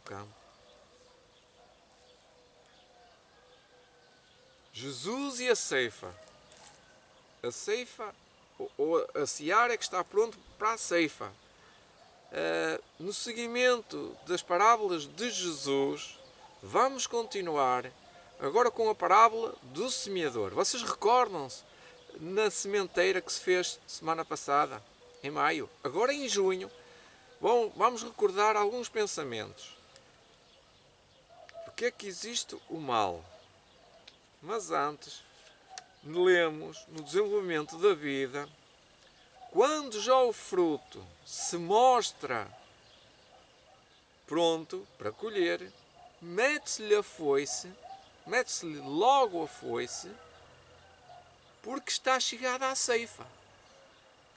campo. Jesus e a ceifa. A ceifa, ou a seara que está pronto para a ceifa. No seguimento das parábolas de Jesus, vamos continuar agora com a parábola do semeador. Vocês recordam-se na sementeira que se fez semana passada, em maio? Agora em junho, vamos recordar alguns pensamentos. Porque é que existe o mal? Mas antes, lemos no desenvolvimento da vida, quando já o fruto se mostra pronto para colher, mete-se-lhe a foice, mete-se-lhe logo a foice, porque está chegada à ceifa.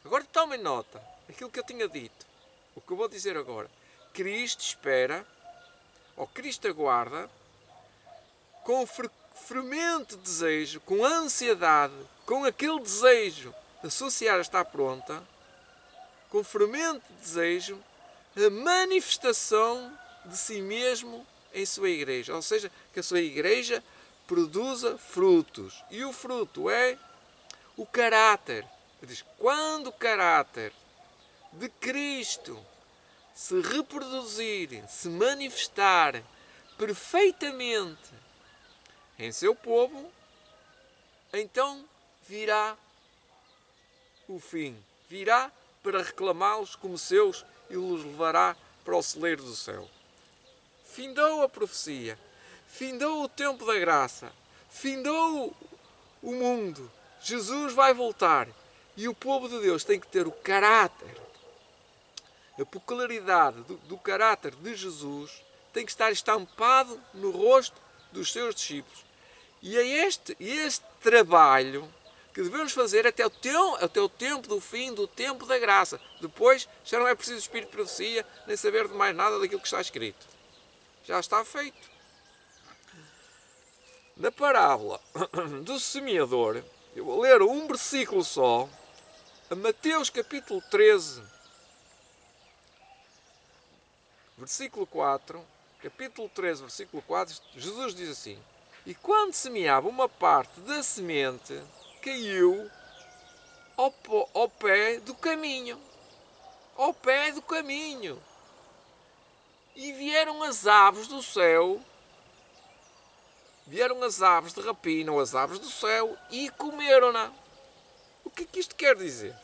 Agora tomem nota, aquilo que eu tinha dito, o que eu vou dizer agora. Cristo espera, ou Cristo aguarda, com fermente desejo, com ansiedade, com aquele desejo de sua seara estar pronta, com fermente desejo, a manifestação de si mesmo em sua igreja. Ou seja, que a sua igreja produza frutos. E o fruto é o caráter. Diz, quando o caráter de Cristo se reproduzir, se manifestar perfeitamente em seu povo, então virá o fim. Virá para reclamá-los como seus e os levará para o celeiro do céu. Findou a profecia, findou o tempo da graça, findou o mundo. Jesus vai voltar e o povo de Deus tem que ter o caráter, a peculiaridade do caráter de Jesus tem que estar estampado no rosto dos seus discípulos. E é este trabalho que devemos fazer até o tempo do fim, do tempo da graça. Depois já não é preciso espírito de profecia, nem saber de mais nada daquilo que está escrito. Já está feito. Na parábola do semeador, eu vou ler um versículo só, a Mateus capítulo 13, versículo 4, capítulo 13, versículo 4, Jesus diz assim: e quando semeava, uma parte da semente caiu ao pé do caminho. Ao pé do caminho. E vieram as aves do céu, vieram as aves de rapina, ou as aves do céu, e comeram-na. O que é que isto quer dizer?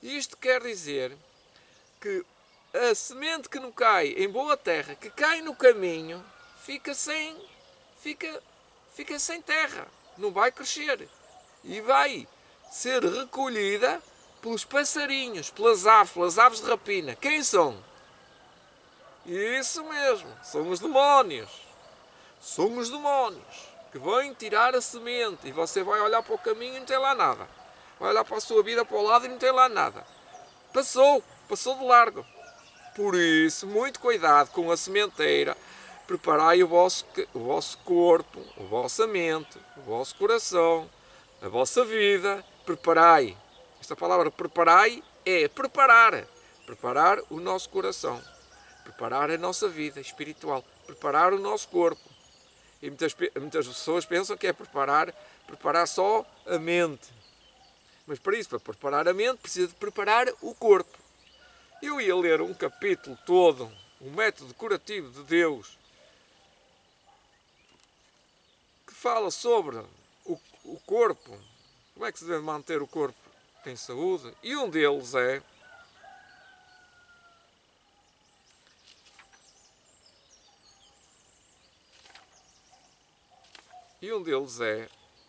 Isto quer dizer que a semente que não cai em boa terra, que cai no caminho, fica sem terra, não vai crescer e vai ser recolhida pelos passarinhos, pelas aves de rapina. Quem são? Isso mesmo, são os demónios. São os demónios que vêm tirar a semente e você vai olhar para o caminho e não tem lá nada. Vai olhar para a sua vida para o lado e não tem lá nada. Passou de largo. Por isso, muito cuidado com a sementeira. Preparai o vosso corpo, a vossa mente, o vosso coração, a vossa vida. Preparai. Esta palavra preparai é preparar. Preparar o nosso coração. Preparar a nossa vida espiritual. Preparar o nosso corpo. E muitas pessoas pensam que é preparar só a mente. Mas para isso, para preparar a mente, precisa de preparar o corpo. Eu ia ler um capítulo todo, o método curativo de Deus, que fala sobre o corpo, como é que se deve manter o corpo em saúde, e um deles é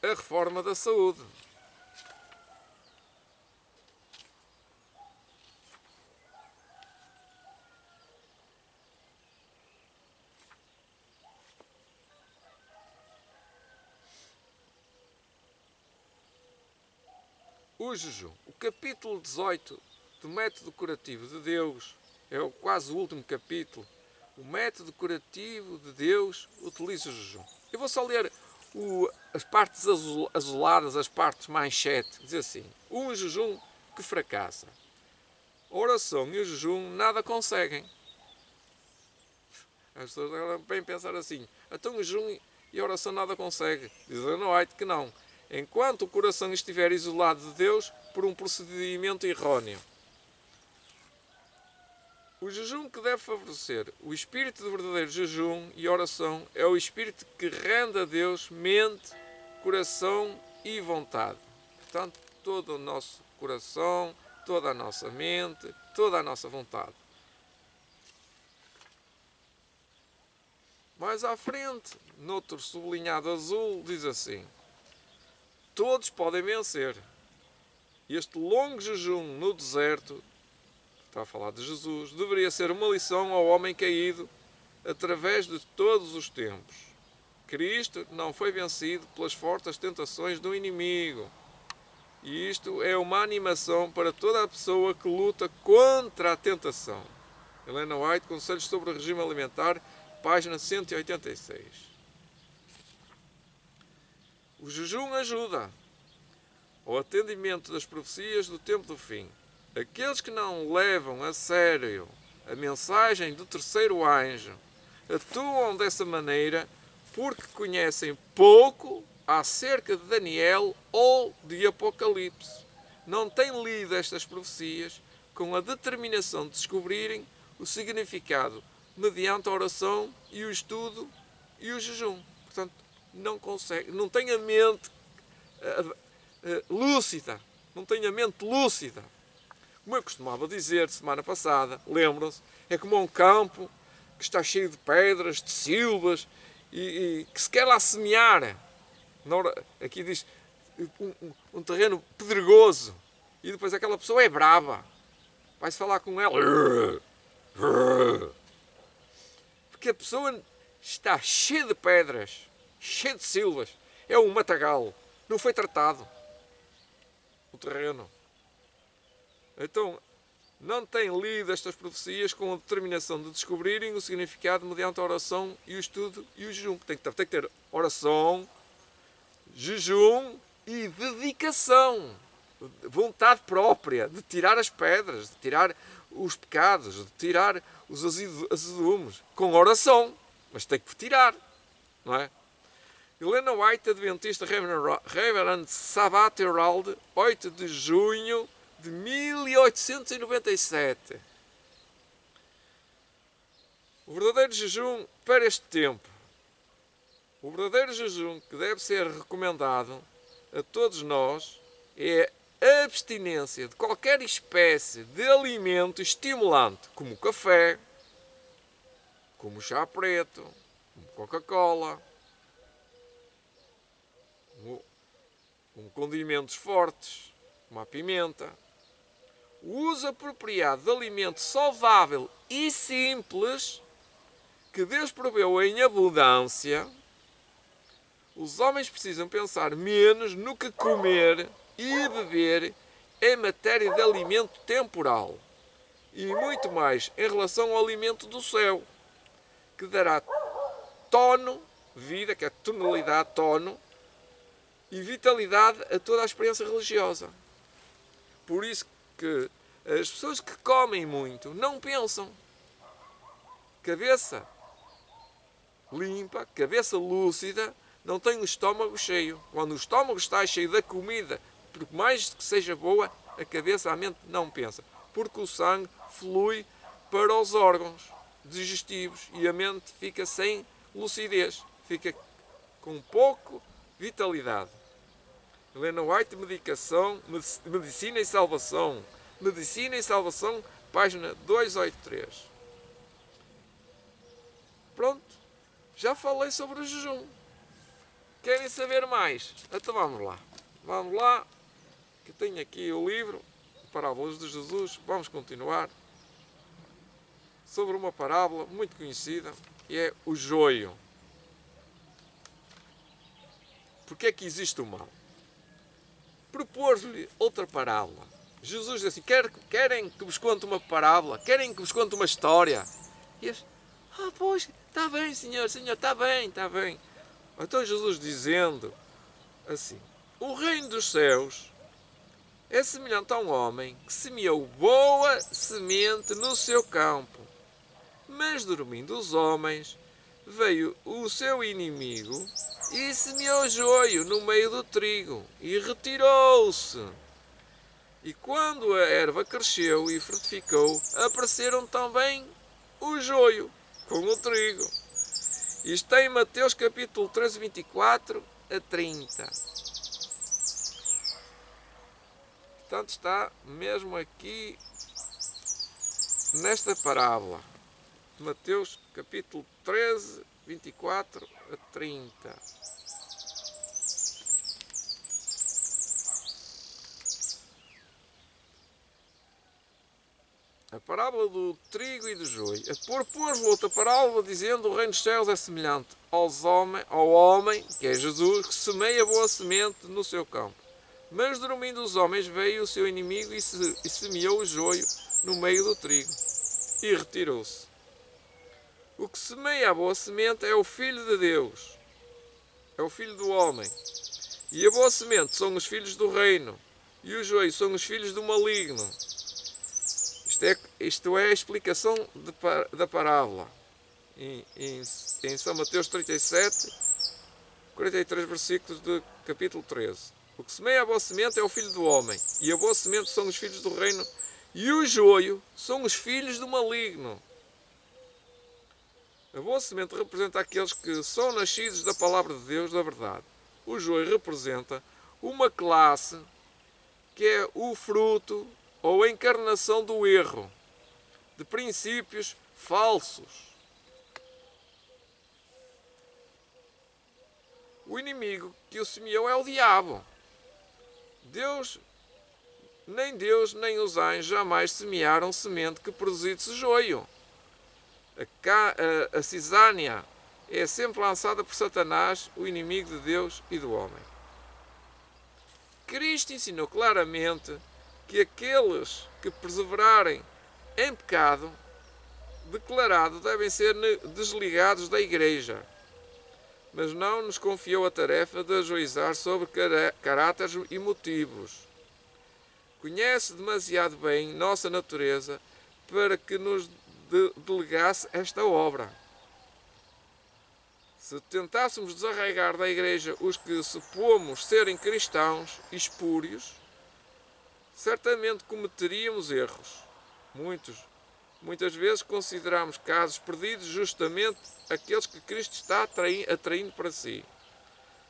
a reforma da saúde. O jejum. O capítulo 18 do método curativo de Deus é quase o último capítulo. O método curativo de Deus utiliza o jejum. Eu vou só ler as partes azuladas, as partes manchete. Diz assim: um jejum que fracassa. A oração e o jejum nada conseguem. As pessoas bem pensar assim, então o jejum e a oração nada consegue. Diz Ellen White que não. Enquanto o coração estiver isolado de Deus por um procedimento erróneo. O jejum que deve favorecer o espírito de verdadeiro jejum e oração é o espírito que rende a Deus mente, coração e vontade. Portanto, todo o nosso coração, toda a nossa mente, toda a nossa vontade. Mais à frente, noutro sublinhado azul, diz assim: todos podem vencer. Este longo jejum no deserto, está a falar de Jesus, deveria ser uma lição ao homem caído através de todos os tempos. Cristo não foi vencido pelas fortes tentações do inimigo. E isto é uma animação para toda a pessoa que luta contra a tentação. Ellen White, Conselhos sobre o Regime Alimentar, página 186. O jejum ajuda ao atendimento das profecias do tempo do fim. Aqueles que não levam a sério a mensagem do terceiro anjo atuam dessa maneira porque conhecem pouco acerca de Daniel ou de Apocalipse. Não têm lido estas profecias com a determinação de descobrirem o significado mediante a oração e o estudo e o jejum. Portanto, não consegue, não tem a mente lúcida. Não tem a mente lúcida. Como eu costumava dizer semana passada, lembram-se, é como um campo que está cheio de pedras, de silvas, e que se quer lá semear. Aqui diz um terreno pedregoso, e depois aquela pessoa é brava. Vai-se falar com ela. Porque a pessoa está cheia de pedras, cheia de silvas. É um matagal. Não foi tratado o terreno. Então, não têm lido estas profecias com a determinação de descobrirem o significado mediante a oração e o estudo e o jejum. Tem que ter oração, jejum e dedicação. Vontade própria de tirar as pedras, de tirar os pecados, de tirar os azedumes. Com oração. Mas tem que tirar. Não é? Ellen White, Adventista Reverend Sabbath Herald, 8 de junho de 1897. O verdadeiro jejum para este tempo. O verdadeiro jejum que deve ser recomendado a todos nós é a abstinência de qualquer espécie de alimento estimulante, como café, como chá preto, como Coca-Cola, como condimentos fortes, como a pimenta. O uso apropriado de alimento saudável e simples que Deus proveu em abundância. Os homens precisam pensar menos no que comer e beber em matéria de alimento temporal e muito mais em relação ao alimento do céu, que dará tono, vida, que é tonalidade, tono, e vitalidade a toda a experiência religiosa. Por isso que as pessoas que comem muito não pensam. Cabeça limpa, cabeça lúcida, não tem o estômago cheio. Quando o estômago está cheio da comida, por mais que seja boa, a cabeça, a mente não pensa. Porque o sangue flui para os órgãos digestivos e a mente fica sem lucidez, fica com pouco vitalidade. Ellen White, Medicina e Salvação. Medicina e Salvação, página 283. Pronto, já falei sobre o jejum. Querem saber mais? Então vamos lá. Vamos lá, que eu tenho aqui o livro, Parábolas de Jesus. Vamos continuar sobre uma parábola muito conhecida, que é o joio. Porque é que existe o mal? Propor-lhe outra parábola. Jesus diz assim: querem que vos conte uma parábola? Querem que vos conte uma história? E eles: pois, está bem, senhor, está bem, está bem. Então Jesus dizendo assim: o reino dos céus é semelhante a um homem que semeou boa semente no seu campo. Mas dormindo os homens, veio o seu inimigo e semeou joio no meio do trigo e retirou-se. E quando a erva cresceu e frutificou, apareceram também o joio com o trigo. Isto está em Mateus capítulo 13, 24 a 30. Portanto, está mesmo aqui nesta parábola. Mateus capítulo 13, 24 a 30. A parábola do trigo e do joio. Propôs-lhe outra parábola, dizendo: o reino dos céus é semelhante ao homem, que é Jesus, que semeia boa semente no seu campo. Mas dormindo os homens, veio o seu inimigo e semeou o joio no meio do trigo e retirou-se. O que semeia a boa semente é o Filho de Deus, é o Filho do homem. E a boa semente são os filhos do reino, e o joio são os filhos do maligno. Isto é a explicação da parábola. Em São Mateus 37, 43 versículos do capítulo 13. O que semeia a boa semente é o Filho do homem, e a boa semente são os filhos do reino, e o joio são os filhos do maligno. A boa semente representa aqueles que são nascidos da palavra de Deus, da verdade. O joio representa uma classe que é o fruto ou a encarnação do erro, de princípios falsos. O inimigo que o semeou é o diabo. Deus nem os anjos jamais semearam semente que produzisse joio. A cisânia é sempre lançada por Satanás, o inimigo de Deus e do homem. Cristo ensinou claramente que aqueles que perseverarem em pecado declarado devem ser desligados da igreja, mas não nos confiou a tarefa de ajuizar sobre caráteres e motivos. Conhece demasiado bem nossa natureza para que nos delegasse esta obra. Se tentássemos desarraigar da igreja os que supomos serem cristãos espúrios, certamente cometeríamos erros. Muitas vezes consideramos casos perdidos justamente aqueles que Cristo está atraindo para si.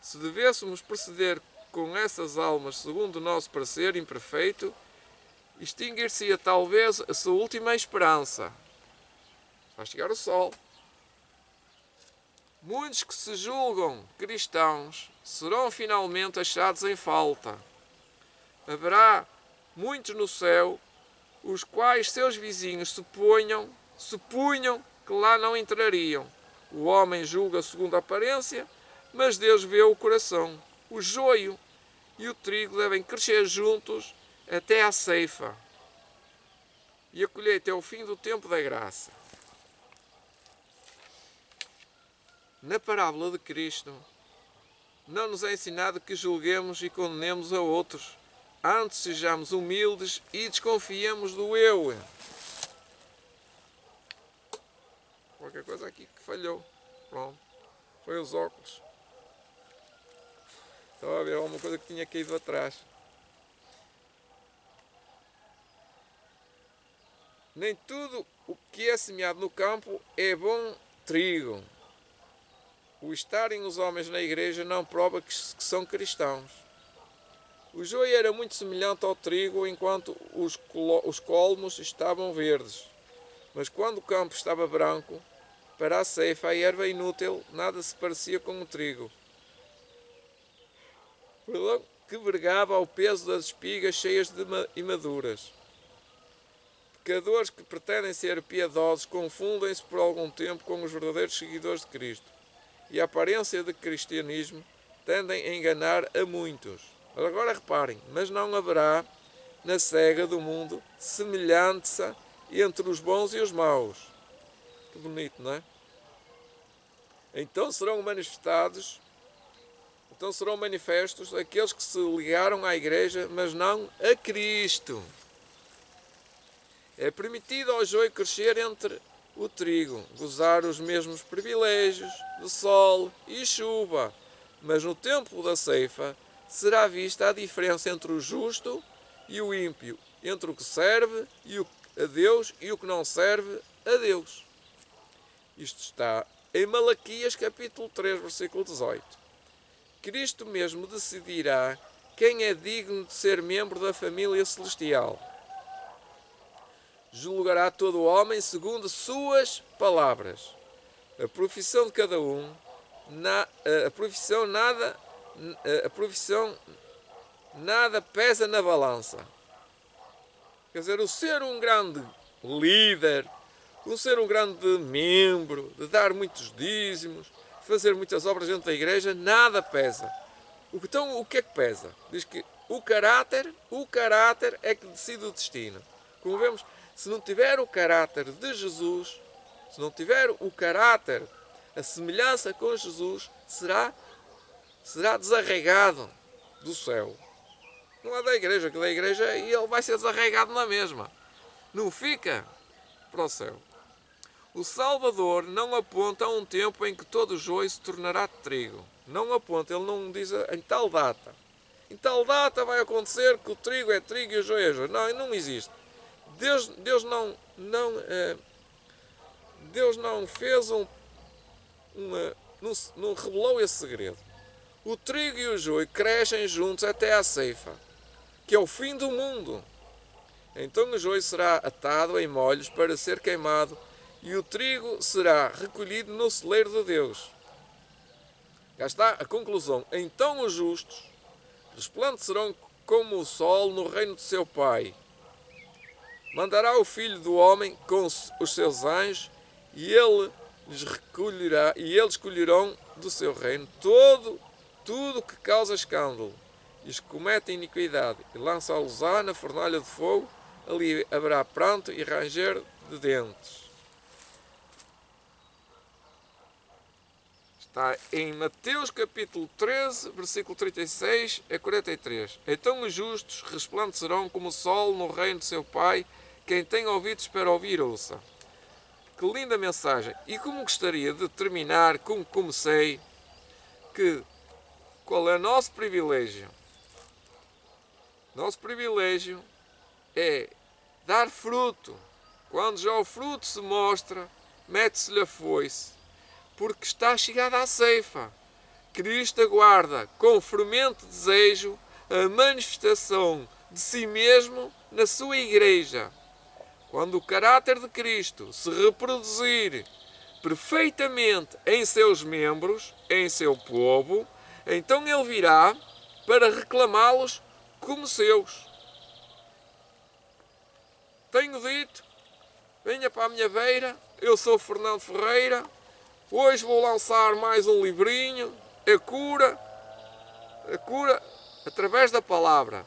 Se devêssemos proceder com essas almas segundo o nosso parecer imperfeito, extinguir-se-ia talvez a sua última esperança. Vai chegar o sol. Muitos que se julgam cristãos serão finalmente achados em falta. Haverá muitos no céu, os quais seus vizinhos supunham que lá não entrariam. O homem julga segundo a aparência, mas Deus vê o coração. O joio e o trigo devem crescer juntos até à ceifa. E a colheita é o fim do tempo da graça. Na parábola de Cristo, não nos é ensinado que julguemos e condenemos a outros. Antes sejamos humildes e desconfiemos do eu. Qualquer coisa aqui que falhou. Pronto. Foi os óculos. Estava a ver alguma coisa que tinha caído atrás. Nem tudo o que é semeado no campo é bom trigo. O estarem os homens na igreja não prova que são cristãos. O joio era muito semelhante ao trigo enquanto os colmos estavam verdes. Mas quando o campo estava branco, para a ceifa a erva inútil nada se parecia com o trigo, que vergava ao peso das espigas cheias de imaduras. Pecadores que pretendem ser piedosos confundem-se por algum tempo com os verdadeiros seguidores de Cristo. E a aparência de cristianismo tendem a enganar a muitos. Mas agora reparem, mas não haverá na cega do mundo semelhança entre os bons e os maus. Que bonito, não é? Então serão manifestos aqueles que se ligaram à igreja, mas não a Cristo. É permitido ao joio crescer entre o trigo gozar os mesmos privilégios de sol e chuva, mas no tempo da ceifa será vista a diferença entre o justo e o ímpio, entre o que serve a Deus e o que não serve a Deus. Isto está em Malaquias capítulo 3, versículo 18. Cristo mesmo decidirá quem é digno de ser membro da família celestial. Julgará todo o homem segundo suas palavras. A profissão de cada um, a profissão nada pesa na balança. Quer dizer, o ser um grande líder, o ser um grande membro, de dar muitos dízimos, fazer muitas obras dentro da igreja, nada pesa. Então, o que é que pesa? Diz que o caráter é que decide o destino. Como vemos, se não tiver o caráter de Jesus, se não tiver o caráter, a semelhança com Jesus, será desarraigado do céu. Não é da igreja, que da igreja ele vai ser desarraigado na mesma. Não fica para o céu. O Salvador não aponta a um tempo em que todo o joio se tornará trigo. Não aponta, ele não diz em tal data. Em tal data vai acontecer que o trigo é trigo e o joio é joio. Não existe. Deus não fez não revelou esse segredo. O trigo e o joio crescem juntos até à ceifa, que é o fim do mundo. Então o joio será atado em molhos para ser queimado e o trigo será recolhido no celeiro de Deus. Cá está a conclusão. Então os justos resplandecerão como o sol no reino de seu Pai. Mandará o Filho do Homem com os seus anjos e eles colherão do seu reino tudo que causa escândalo e os que cometem iniquidade e lançá-los-á na fornalha de fogo. Ali haverá pranto e ranger de dentes. Está em Mateus capítulo 13, versículo 36 a 43. Então os justos resplandecerão como o sol no reino de seu Pai. Quem tem ouvidos para ouvir, ouça. Que linda mensagem! E como gostaria de terminar como comecei, qual é o nosso privilégio? Nosso privilégio é dar fruto. Quando já o fruto se mostra, mete-se-lhe a foice, porque está chegada a ceifa. Cristo aguarda com fervente desejo a manifestação de si mesmo na sua igreja. Quando o caráter de Cristo se reproduzir perfeitamente em seus membros, em seu povo, então ele virá para reclamá-los como seus. Tenho dito, venha para a minha beira, eu sou Fernando Ferreira, hoje vou lançar mais um livrinho, a cura através da palavra.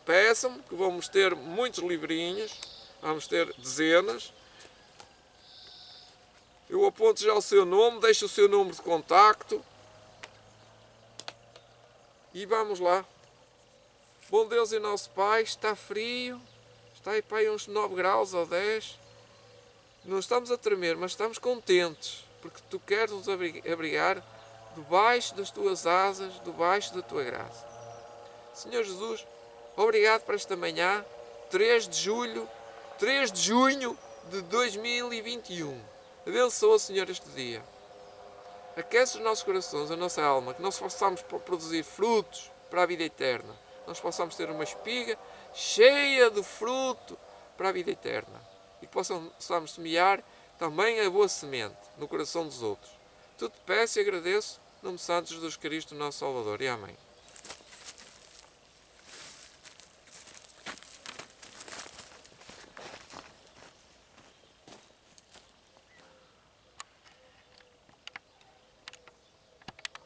Peçam-me que vamos ter muitos livrinhos, vamos ter dezenas. Eu aponto já o seu nome, deixo o seu número de contacto e vamos lá. Bom Deus e nosso Pai, está frio, está aí para aí uns 9 graus ou 10. Não estamos a tremer, mas estamos contentes, porque Tu queres nos abrigar debaixo das Tuas asas, debaixo da Tua graça. Senhor Jesus, obrigado por esta manhã, 3 de junho de 2021. Abençoa, Senhor, este dia. Aquece os nossos corações, a nossa alma, que nós possamos produzir frutos para a vida eterna. Nós possamos ter uma espiga cheia de fruto para a vida eterna. E que possamos semear também a boa semente no coração dos outros. Tudo te peço e agradeço, no nome de Santo Jesus Cristo, nosso Salvador. E amém.